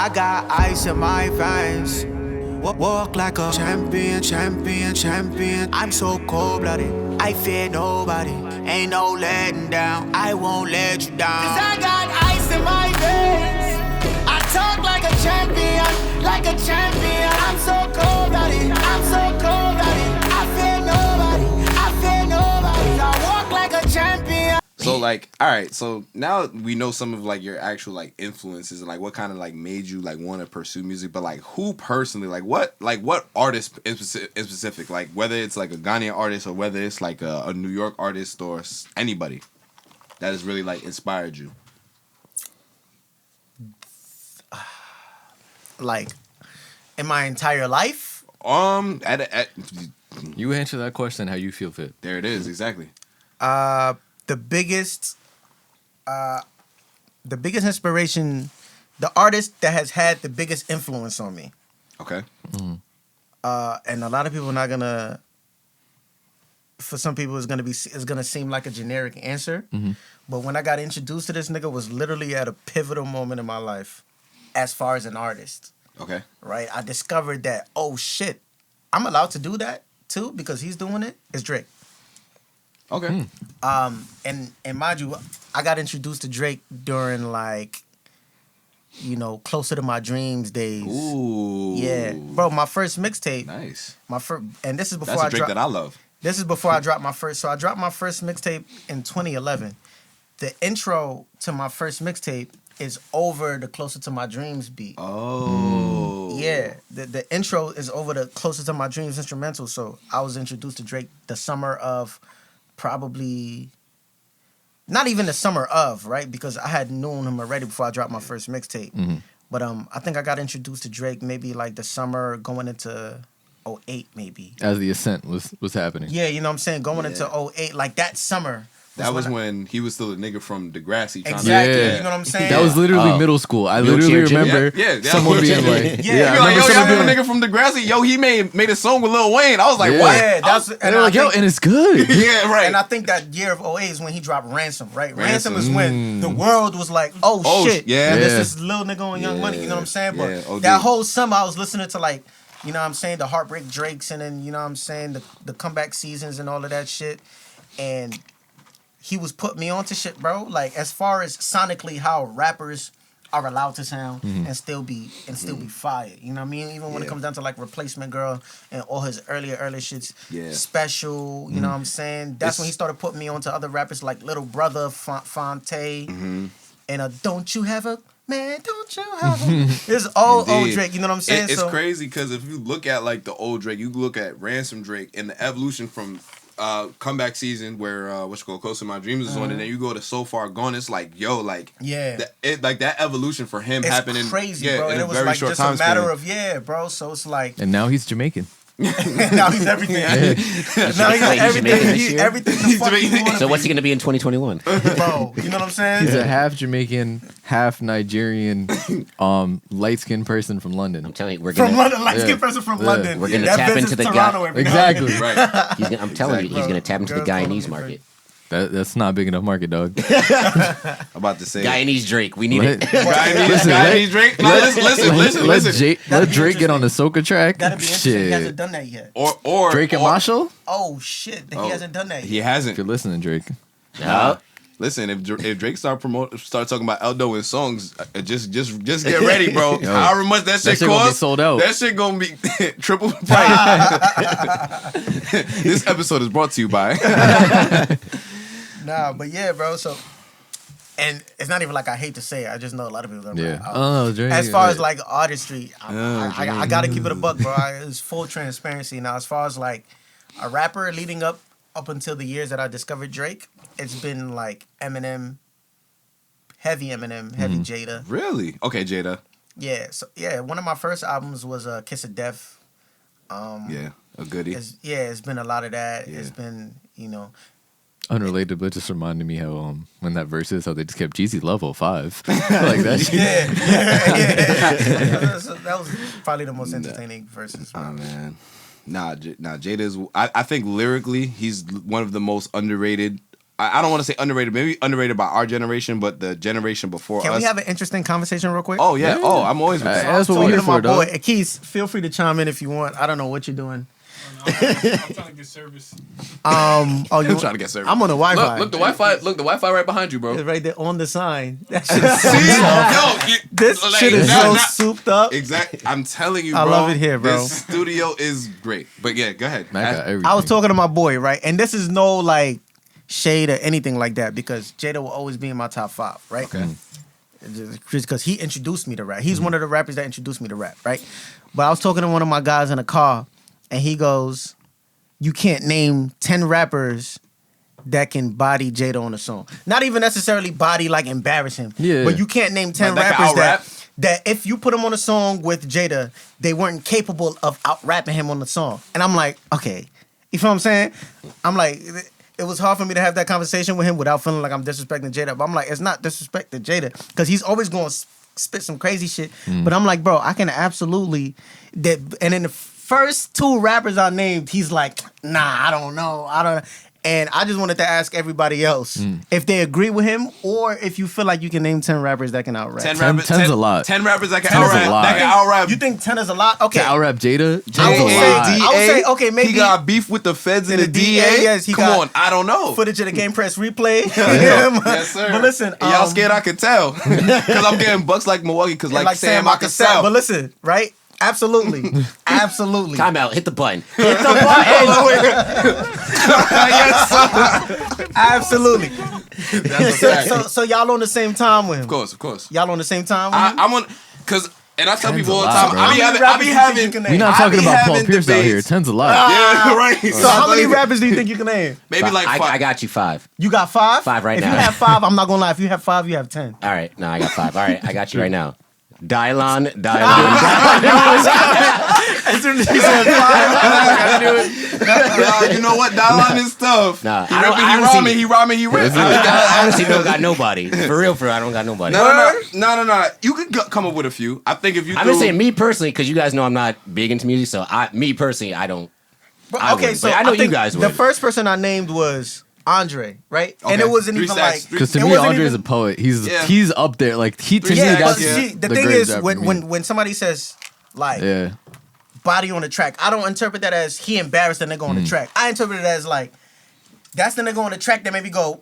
I got ice in my veins. Walk like a champion, champion, champion. I'm so cold-blooded, I fear nobody. Ain't no letting down, I won't let you down. 'Cause I got ice in my veins. I talk like a champion, like a champion. I'm so cold-blooded, I'm so cold-blooded. I fear nobody, I fear nobody. I walk like a champion. So like, all right, so now we know some of like your actual like influences and like what kind of like made you like want to pursue music, but like who personally, like what artist in specific, like whether it's like a Ghanaian artist or whether it's like a New York artist or anybody that has really like inspired you. Like in my entire life? You answer that question how you feel fit. There it is, exactly. The biggest inspiration, the artist that has had the biggest influence on me. Okay. Mm-hmm. And a lot of people are not gonna. For some people, it's gonna seem like a generic answer. Mm-hmm. But when I got introduced to this nigga, was literally at a pivotal moment in my life, as far as an artist. Okay. Right. I discovered that shit, I'm allowed to do that too because he's doing it. It's Drake. Okay. And mind you, I got introduced to Drake during like, Closer to My Dreams days. Ooh. Yeah, bro, my first mixtape. Nice. And this is before That's a Drake that I love. This is before I dropped my first. So I dropped my first mixtape in 2011. The intro to my first mixtape is over the Closer to My Dreams beat. Oh. Yeah, the intro is over the Closer to My Dreams instrumental. So I was introduced to Drake the summer of. Probably not even the summer of, right? Because I had known him already before I dropped my first mixtape. Mm-hmm. But I think I got introduced to Drake maybe like the summer going into 08 maybe. As the ascent was happening. Yeah, you know what I'm saying? Going into 08, like that summer. That was when he was still a nigga from Degrassi. Exactly, Yeah. you know what I'm saying? That was literally middle school. I literally remember someone being like, yeah, I remember someone being a nigga from Degrassi. Yo, he made a song with Lil Wayne. I was like, what? Yeah, and they were like, yo, and it's good. Yeah, right. And I think that year of 08 is when he dropped Ransom, right? Ransom is when the world was like, oh shit. Yeah. This is Lil Nigga on Young Money, you know what I'm saying? But that whole summer I was listening to like, you know what I'm saying, the Heartbreak Drakes and then, you know what I'm saying, the comeback seasons and all of that shit. And he was putting me onto shit, bro. Like as far as sonically how rappers are allowed to sound and still be fire. You know what I mean? Even when it comes down to like Replacement Girl and all his earlier shits, Special. You know what I'm saying? That's when he started putting me onto other rappers like Little Brother, Fonte, and Don't You Have a Man? Don't you have a? It's old Drake. You know what I'm saying? It's crazy because if you look at like the old Drake, you look at Ransom Drake and the evolution from. Comeback season where Close to My Dreams is on, and then you go to So Far Gone. It's like that evolution for him happening crazy, bro. And in it a was very like short just time a matter span. of bro. So it's like, And now he's Jamaican. now he's everything. Now he's everything. Everything the fuck he wanna So what's he be. gonna be in 2021? Bro, you know what I'm saying? He's a half Jamaican, half Nigerian, light-skinned person from London. I'm telling you, we're From gonna London, light-skinned person from London. We're gonna That tap visits into the Toronto guy. every now and then. Exactly. Right. I'm telling you, he's gonna tap into the Guyanese market. That's not a big enough market, dog. I'm about to say Guyanese Drake, we need it. Guyanese Drake. Listen. Let Drake get on the soca track. That'd be interesting. He Shit. hasn't done that yet. Or Drake and Marshall? Oh shit, he hasn't done that yet. He hasn't. If you're listening, Drake. No. Listen, if Drake start talking about Eldo in songs, just get ready, bro. However much that shit gonna be costs, sold out. That shit gonna be triple price. This episode is brought to you by. Nah, but yeah, bro. So, and it's not even like I hate to say it. I just know a lot of people gonna. Yeah. Drake. As far as like artistry, I gotta keep it a buck, bro. It's full transparency. Now, as far as like a rapper leading up until the years that I discovered Drake, it's been like Eminem, heavy Jada. Really? Okay, Jada. Yeah. So yeah, one of my first albums was Kiss of Death. Yeah, a goodie. It's been a lot of that. Yeah. It's been, unrelated, but just reminded me how when that verse is how they just kept Jeezy level 5. Like that shit. Yeah. That was probably the most entertaining verses. Oh man. Nah, Jada is. I think lyrically, he's one of the most underrated I don't want to say underrated, maybe underrated by our generation, but the generation before us. Can we have an interesting conversation real quick? Oh yeah. Oh, I'm always with that. That's what we're here for, boy, dog. Keith, feel free to chime in if you want. I don't know what you're doing. I'm trying to get service. Oh, I'm trying to get service. I'm on the Wi-Fi. Look, the Wi-Fi. Look, the Wi-Fi right behind you, bro. It's right there on the sign. That See? shit Yo, this like, shit is so souped up. Exactly. I'm telling you, I bro. love it here, bro. This studio is great. But yeah, go ahead. Man, I got everything. I was talking to my boy, right? And this is no like shade or anything like that because Jada will always be in my top 5, right? Okay. Because he introduced me to rap. He's one of the rappers that introduced me to rap, right? But I was talking to one of my guys in a car, and he goes, "You can't name 10 rappers that can body Jada on a song. Not even necessarily body like embarrass him. Yeah. But you can't name 10 Like that can rappers out-rap? that if you put them on a song with Jada, they weren't capable of out-rapping him on the song." And I'm like, okay. You feel what I'm saying? I'm like, it was hard for me to have that conversation with him without feeling like I'm disrespecting Jada. But I'm like, it's not disrespecting Jada because he's always going to spit some crazy shit. But I'm like, bro, I can absolutely... And in the first 2 rappers I named, he's like, nah, I don't know. And I just wanted to ask everybody else if they agree with him or if you feel like you can name 10 rappers that can out-rap. 10's a lot. 10 rappers that can 10 is a out-rap. lot. That can out-rap. You think 10 is a lot? Okay. To out-rap Jada? I would say- DA. I would say, okay, maybe- He got beef with the feds and the DA. Yes, he Come got on, I don't know. footage of the game press replay. Yes, sir. But listen, And y'all scared I could tell. Because I'm getting bucks like Milwaukee because like Sam I could sell. But listen, right? Absolutely. Absolutely. Time out. Hit the button. Hit the button. Absolutely. That's a fact. So y'all on the same time with him? Of course. Y'all on the same time with him? I'm on, because, and I tell 10's people all a the lot, time, bro. I be How many having, rappers do you think you can name? We're not I talking be about Paul having Pierce out here. debates. 10's a lot. Yeah, right. So how many rappers do you think you can name? Maybe like I 5. got you 5. You got 5? 5 right if now. If you have 5, I'm not gonna lie. If you have 5, you have 10. All right. No, I got 5. All right. I got you right now. Dylon. As soon as he said 5, You know what? Dylon is tough. Nah, He I don't- ripping, I he honestly- rhyming, he rhyming, he ripping. I honestly don't got nobody. For real, I don't got nobody. No. You could come up with a few. I think if you I'm just saying me personally, because you guys know I'm not big into music, so me personally, I don't. But, I okay, wouldn't, so but I know think you guys The would. first person I named was Andre, right? And Okay. it wasn't 3 even stacks. like Because to it me, wasn't Andre is a even- poet. Yeah. He's up there. Like to me, Yeah, but that's see, the thing greatest is rapper to me. when somebody says like Yeah. body on the track, I don't interpret that as he embarrassed the nigga on the track. I interpret it as like that's the nigga on the track that made me go,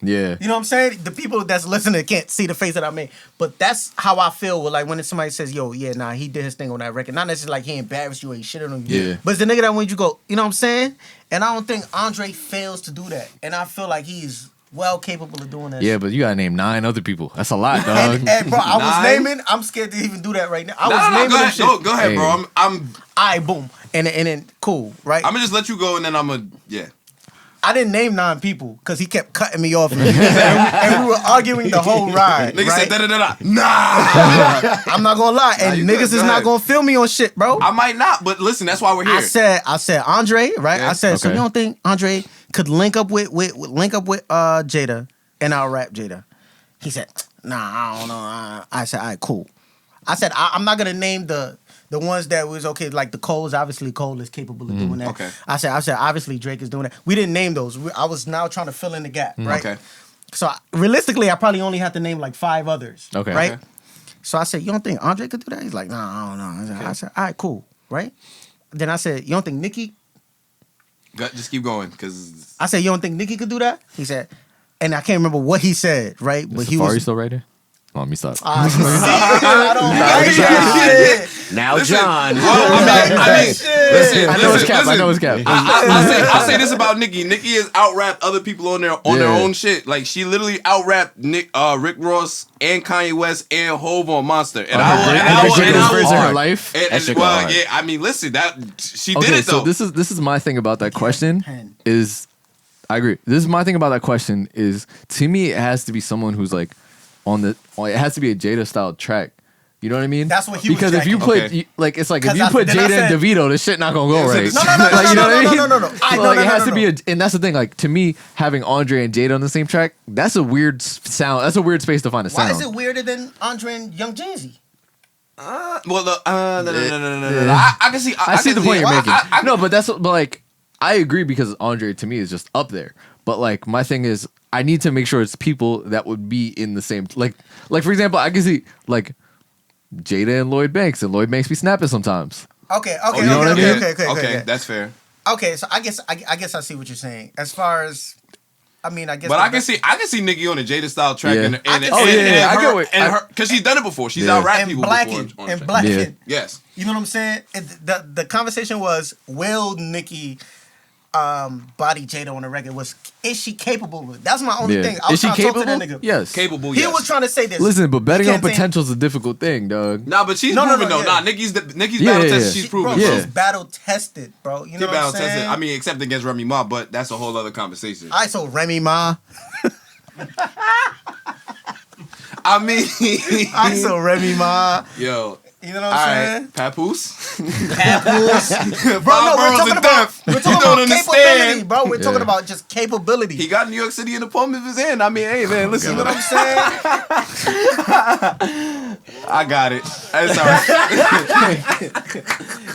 Yeah. you know what I'm saying? The people that's listening can't see the face that I made. But that's how I feel with like when somebody says, yo, yeah, nah, he did his thing on that record. Not necessarily like he embarrassed you or he shitted on you. Yeah. But it's the nigga that when you go, you know what I'm saying? And I don't think Andre fails to do that. And I feel like he's well capable of doing that. Yeah, but you gotta name 9 other people. That's a lot, dog. And bro, I was 9? naming. I'm scared to even do that right now. I was No, naming go them ahead. shit. Go ahead, bro. Hey. I'm Alright, boom. And then cool, right? gonna just let you go and then I'm gonna, yeah. I didn't name 9 people because he kept cutting me off, and we were arguing the whole ride. Nigga right? said da-da-da-da. Nah. I'm not gonna lie, and you niggas good. is Go not ahead. gonna feel me on shit, bro. I might not, but listen, that's why we're here. I said Andre, right? Yeah. I said, so Okay. you don't think Andre could link up with Jada and I'll rap Jada? He said, nah, I don't know. I said, all right, cool. I said, I'm not gonna name the ones that was okay, like the Coles. Obviously, Cole is capable of doing that. Okay. I said, obviously Drake is doing that. We didn't name those. I was now trying to fill in the gap, right? Okay. So realistically, I probably only have to name like 5 others. Okay. Right. Okay. So I said, you don't think Andre could do that? He's like, nah, I don't know. I said, all right, cool, right? Then I said, you don't think Nicki? Just keep going, because I said, you don't think Nicki could do that? He said, and I can't remember what he said, right? Is But he Safari was. still right here? Let me stop. I don't like that shit. Now, John. Listen, I know it's cap. I know it's cap. I'll say this about Nicki. Nicki has out-rapped other people on their Yeah. own shit. Like, she literally out-rapped Rick Ross and Kanye West and Hove on Monster. And the greatest verse in her life. That shit go well, hard. yeah, I mean, listen, she did Okay, it though. so this is my thing about that question. Is I agree. This is my thing about that question. Is to me, it has to be someone who's like it has to be a Jada style track. You know what I mean? That's what he was because if you jacking. put Okay. like it's like if 'Cause you put then I Jada and said- DeVito, this shit not gonna go right. No, Like, you know what I mean? no. Like, it has to be and that's the thing. Like to me, having Andre and Jada on the same track, that's a weird sound. That's a weird space to find a Why sound. is it weirder than Andre and Young Jeezy? No. I can see. I see the point you're making. I No, but but like I agree because Andre to me is just up there. But like my thing is, I need to make sure it's people that would be in the same like for example, I can see like Jada and Lloyd Banks be snapping sometimes. Okay, you know what I mean? Okay, that's fair. Okay, so I guess I see what you're saying. As far as I guess, but I can see Nicki on a Jada style track, I get what because she's done it before. She's out rapped people before. And Blackened. Yes. You know what I'm saying? The conversation was, will Nicki body Jada on the record? Is she capable of it? That's my only thing. I was trying to talk to that nigga. Yes. Capable, He was trying to say this. Listen, but betting on potential is a difficult thing, dog. Nah, but she's proven though. Nah, Nicki's battle tested. She's proven. She's battle tested, bro. You know what I'm saying? Tested. I mean, except against Remy Ma, but that's a whole other conversation. I so Remy Ma. I mean, I so Remy Ma. Yo. You know what I'm saying? Papoose. Bro, no, we're talking about capability, bro. We're talking about just capability. He got New York City in the palm of his hand. I mean, hey, man, listen. You know what I'm saying? I got it. It's all right.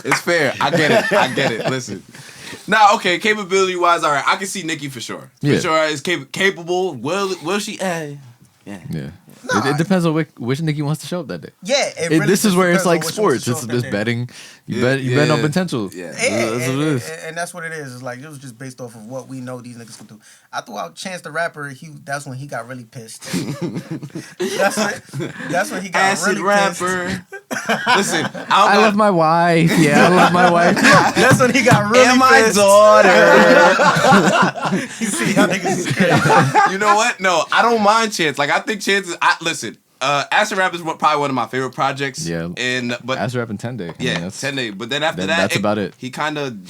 It's fair. I get it. Listen. Nah, okay, capability-wise, all right. I can see Nicki for sure. For sure, is capable. Will she? Yeah. Nah. It depends on which Nicki wants to show up that day. Yeah, this is where it's like sports. It's just betting. You bet on potential. Yeah, that's what it is. And that's what it is. It's like it was just based off of what we know these niggas can do. I threw out Chance the Rapper. That's when he got really pissed. that's when he got Acid really rapper. pissed. Listen, I love my wife. Yeah, I love my wife. That's when he got really and pissed. my daughter. You see how niggas is crazy. You know what? No, I don't mind Chance. Like I think Chance is. Listen. Acid Rap is probably one of my favorite projects. Yeah, but Acid Rap in 10 Day. Yeah, 10 Day. But then after that's about it. He kind of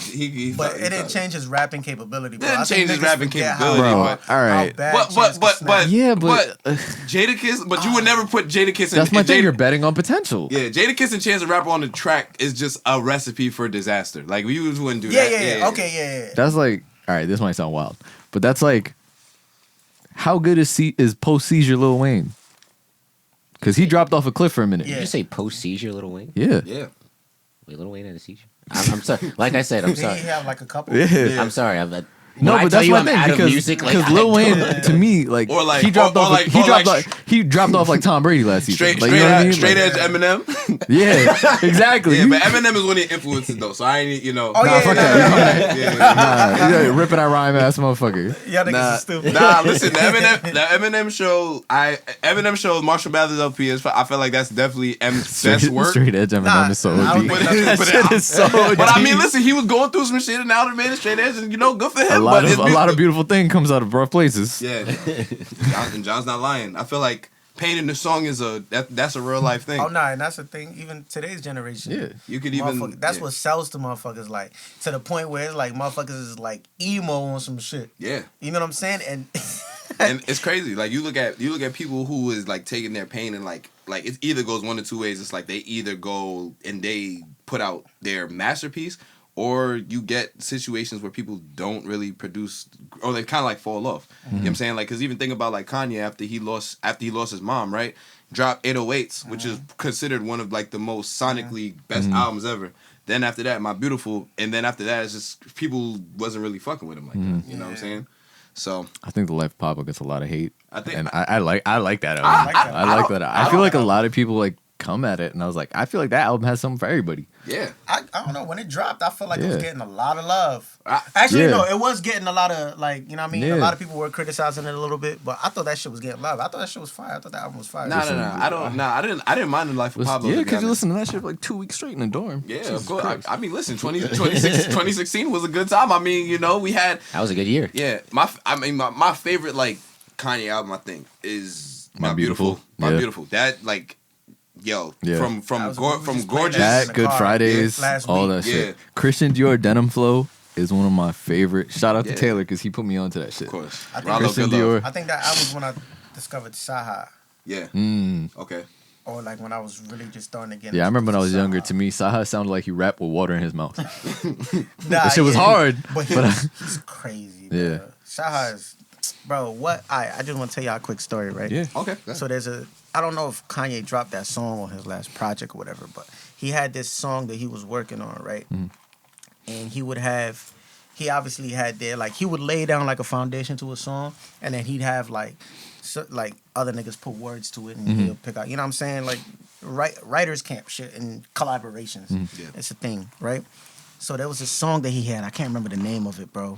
But it didn't change his rapping capability. Bro. It didn't change his rapping capability. Bro, all right. But Jadakiss. But you would never put Jadakiss. That's my thing. You're betting on potential. Yeah, Jadakiss and Chance the Rapper on the track is just a recipe for disaster. Like we wouldn't do that. Yeah. Okay, yeah. That's like, all right. This might sound wild, but that's like, how good is post seizure Lil Wayne? Because he dropped off a cliff for a minute. Did you say post-seizure Lil Wayne? Yeah. Wait, Lil Wayne had a seizure? I'm sorry. Like I said, I'm sorry. Did he have like a couple? Yeah. I'm sorry. No, but that's my thing because Lil Wayne to me he dropped off like Tom Brady last season. Straight edge Eminem. Yeah, exactly. Yeah, but Eminem is one of the influences though, so I ain't fuck that. Ripping that rhyme ass motherfucker. Y'all niggas is stupid. Listen, the Eminem show, Marshall Mathers LP is. I feel like that's definitely M's best work. Straight edge Eminem is so OD. But I mean, listen, he was going through some shit and now he made it straight edge, and good for him. A lot of beautiful thing comes out of rough places. Yeah, John's not lying. I feel like pain in the song is that's a real life thing. Oh no, and that's the thing. Even today's generation, you could even that's what sells to motherfuckers. Like to the point where it's like motherfuckers is like emo on some shit. Yeah, you know what I'm saying? And and it's crazy. Like you look at people who is like taking their pain and like it either goes one of two ways. It's like they either go and they put out their masterpiece. Or you get situations where people don't really produce, or they kind of like fall off. Mm-hmm. You know what I'm saying? Like, because even think about like Kanye after he lost his mom, right? Dropped 808s, which is considered one of like the most sonically best albums ever. Then after that, My Beautiful, and then after that, it's just people wasn't really fucking with him like that. You know what I'm saying? So I think the Life Papa gets a lot of hate. I like that album. I like that. I feel like a lot of people like come at it, and I was like, I feel like that album has something for everybody. Yeah, I don't know, when it dropped, I feel like it was getting a lot of love. Actually, no, it was getting a lot of like, you know what I mean. A lot of people were criticizing it a little bit, but I thought that shit was getting love. I thought that shit was fire. I thought that album was fire. I didn't mind the Life of Pablo. Yeah, because you listened to that shit for like 2 weeks straight in the dorm. Yeah, of course. I mean, listen, 2016 was a good time. I mean, we had that was a good year. Yeah, my favorite like Kanye album, I think, is My Beautiful. My Beautiful. That like. From Gorgeous, that Good Fridays, all that shit. Christian Dior Denim Flow is one of my favorite. Shout out to Taylor because he put me onto that shit. Of course, Christian Dior. I think that was when I discovered Saha. Yeah. Okay. Or like when I was really just starting to get. Yeah, I remember when I was younger. To me, Saha sounded like he rapped with water in his mouth. That shit was hard. But he's crazy. Bro. Yeah. Saha is, bro. What I just want to tell y'all a quick story, right? Yeah. Okay. So I don't know if Kanye dropped that song on his last project or whatever, but he had this song that he was working on, right? Mm-hmm. And he would have he obviously had there, like, he would lay down like a foundation to a song, and then he'd have like other niggas put words to it, and he'll pick out, you know what I'm saying, like writers camp shit and collaborations. It's a thing, right? So there was a song that he had. I can't remember the name of it, bro,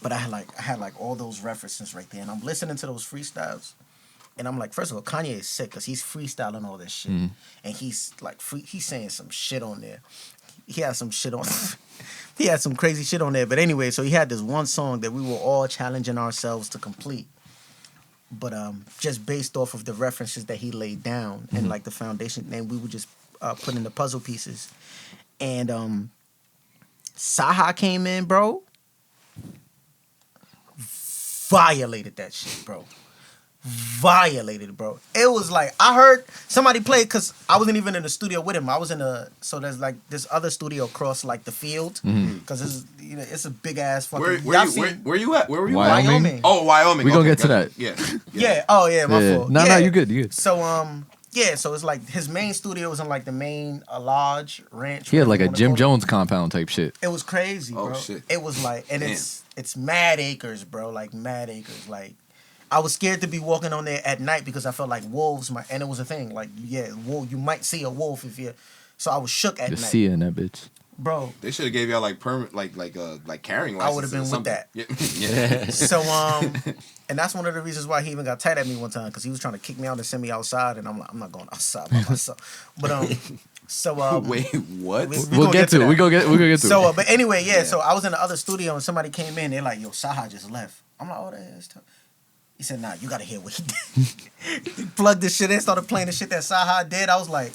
but I had like all those references right there, and I'm listening to those freestyles. And I'm like, first of all, Kanye is sick because he's freestyling all this shit, and he's like, he's saying some shit on there. He had some shit on. He had some crazy shit on there. But anyway, so he had this one song that we were all challenging ourselves to complete, but just based off of the references that he laid down and like the foundation, and we would just put in the puzzle pieces. And Saha came in, bro. Violated that shit, bro. Violated it, bro. It was like, I heard somebody play, because I wasn't even in the studio with him. I was in so there's like this other studio across like the field, because it's a big ass fucking. Where you at? Where were you? Wyoming. Oh, Wyoming. We gonna get to that. Yeah. Oh yeah, my fault. No, yeah. you good. You good. So so it's like his main studio was in like the main lodge ranch. He had like a Jim Jones compound type shit. It was crazy, bro. Oh shit. It was like, and it's mad acres, bro. Like mad acres, like. I was scared to be walking on there at night because I felt like wolves might, and it was a thing. Like, you might see a wolf if you. So I was shook at night. Just seeing that bitch, bro. They should have gave y'all like permit, like carrying license. I would have been with that. Yeah. So and that's one of the reasons why he even got tight at me one time, because he was trying to kick me out and send me outside, and I'm like, I'm not going outside by myself. But so wait, what? We'll get to it. We go get to it. So but anyway, So I was in the other studio and somebody came in. They're like, "Yo, Saha just left." I'm like, "Oh, that is tough." He said, "Nah, you gotta hear what he did." He plugged this shit in, started playing the shit that Saha did. I was like,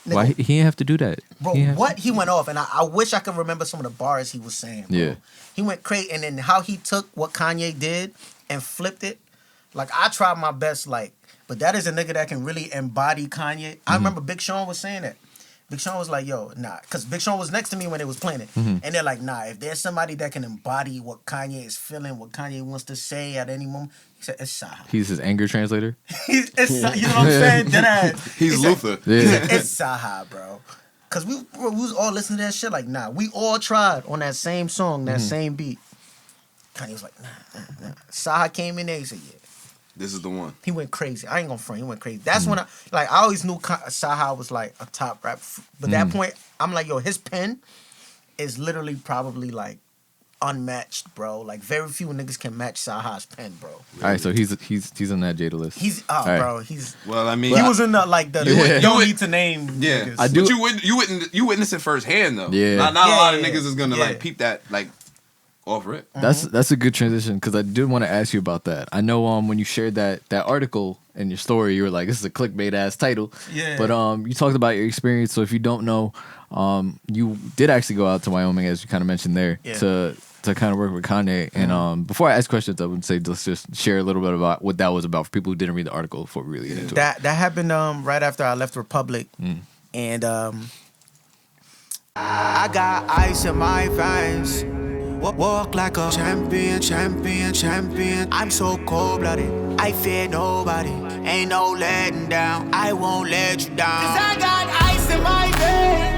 why he didn't have to do that, bro? He went off, and I wish I could remember some of the bars he was saying. Bro. Yeah, he went crazy, and then how he took what Kanye did and flipped it. Like, I tried my best, like, but that is a nigga that can really embody Kanye. I remember Big Sean was saying that. Big Sean was like, "Yo, nah," because Big Sean was next to me when they was playing it, and they're like, "Nah, if there's somebody that can embody what Kanye is feeling, what Kanye wants to say at any moment," he said, "It's Saha." He's his anger translator. You know what I'm saying? He's Luther. It's Saha, bro. Cause we was all listening to that shit. Like, nah, we all tried on that same song, that same beat. Kanye was like, nah. Saha came in there. He said, "Yeah, this is the one." He went crazy. I ain't gonna front. He went crazy. That's when I always knew Saha was like a top rap. But that point, I'm like, yo, his pen is literally probably like unmatched, bro. Like, very few niggas can match Saha's pen, bro. All right, so he's on that Jada list. Bro. He's well. I mean, he was in you don't need to name. Yeah, niggas. I do. But you witness it firsthand though. Yeah, not a lot of niggas is gonna like peep that like. Over it. That's a good transition, because I did want to ask you about that. I know when you shared that article in your story, you were like, "This is a clickbait ass title." Yeah. But you talked about your experience. So if you don't know, you did actually go out to Wyoming, as you kind of mentioned there, to kind of work with Kanye. And before I ask questions, I would say let's just share a little bit about what that was about for people who didn't read the article before we really get into it. That happened right after I left Republic, and I got ice in my veins. Walk like a champion. I'm so cold-blooded, I fear nobody. Ain't no letting down, I won't let you down. 'Cause I got ice in my veins.